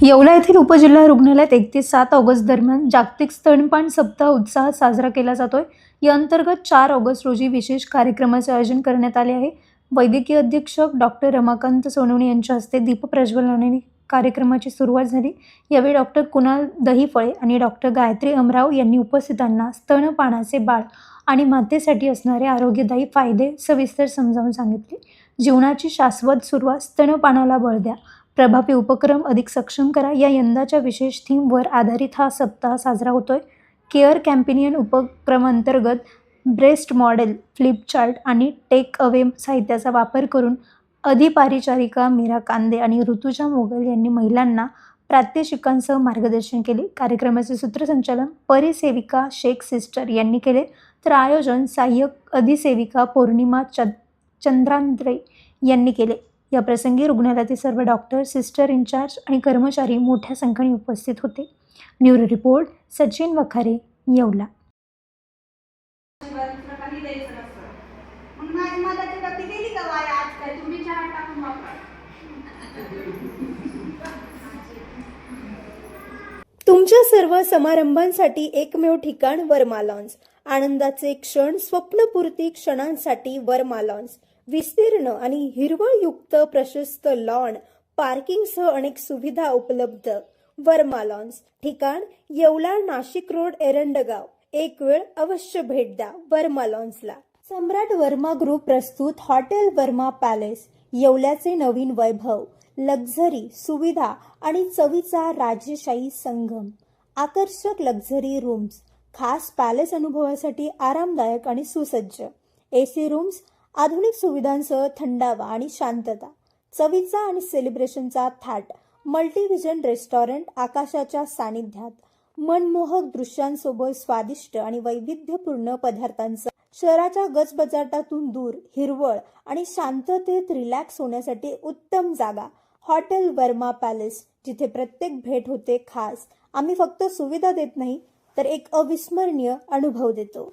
येवला येथील उपजिल्हा रुग्णालयात 1 ते 7 ऑगस्ट दरम्यान जागतिक स्तनपान सप्ताह उत्साहात साजरा केला जातोय। या अंतर्गत 4 ऑगस्ट रोजी विशेष कार्यक्रमाचे आयोजन करण्यात आले आहे। वैद्यकीय अधीक्षक डॉक्टर रमाकांत सोनवणे यांच्या हस्ते दीप प्रज्वलनाने कार्यक्रमाची सुरुवात झाली। यावेळी डॉक्टर कुणाल दहीफळे आणि डॉक्टर गायत्री अमराव यांनी उपस्थितांना स्तनपानाचे बाळ आणि मातेसाठी असणारे आरोग्यदायी फायदे सविस्तर समजावून सांगितले। जीवनाची शाश्वत सुरुवात स्तनपानाला बळ द्या, प्रभावी उपक्रम अधिक सक्षम करा या यंदाच्या विशेष थीमवर आधारित हा सप्ताह साजरा होतोय। केअर कॅम्पेनियन उपक्रमांतर्गत ब्रेस्ट मॉडेल, फ्लिप चार्ट आणि टेक अवे साहित्याचा वापर करून अधिपरिचारिका मीरा कांदे आणि ऋतुजा मोगल यांनी महिलांना प्रात्यक्षिकांसह मार्गदर्शन केले। कार्यक्रमाचे सूत्रसंचालन परिसेविका शेख सिस्टर यांनी केले, तर आयोजन सहाय्यक अधिसेविका पौर्णिमा चंद्रांद्रे यांनी केले। या प्रसंगी रुग्णालयातील सर्व डॉक्टर, सिस्टर इन्चार्ज आणि कर्मचारी मोठ्या संख्येने उपस्थित होते। Bureau report Sachin Wakhare, Yeola. तुमच्या सर्व समारंभांसाठी एकमेव ठिकाण वर्मा लॉन्स। आनंदाचे क्षण, स्वप्नपूर्ती क्षणांसाठी वर्मा लॉन्स। विस्तीर्ण आणि हिरवळयुक्त प्रशस्त लॉन, पार्किंगसह अनेक सुविधा उपलब्ध। वर्मा लॉन्स। ठिकाण येवला, नाशिक रोड, एरंडगाव। एक वेळ अवश्य भेट द्या वर्मा लॉन्सला। सम्राट वर्मा ग्रुप प्रस्तुत हॉटेल वर्मा पॅलेस। येवल्याचे नवीन वैभव, लक्झरी, सुविधा आणि चवीचा राजेशाही संगम। आकर्षक लक्झरी रूम्स, खास पॅलेस अनुभवासाठी आरामदायक आणि सुसज्ज एसी रूम्स, आधुनिक सुविधांसह थंडावा आणि शांतता। चवीचा आणि सेलिब्रेशनचा थाट, मल्टीव्हिजन रेस्टॉरंट आकाशाच्या सानिध्यात, मनमोहक दृश्यांसोबत स्वादिष्ट आणि वैविध्यपूर्ण पदार्थांचा। शहराच्या गजबजाटातून दूर, हिरवळ आणि शांततेत रिलॅक्स होण्यासाठी उत्तम जागा। हॉटेल वर्मा पॅलेस, जिथे प्रत्येक भेट होते खास। आम्ही फक्त सुविधा देत नाही, तर एक अविस्मरणीय अनुभव देतो।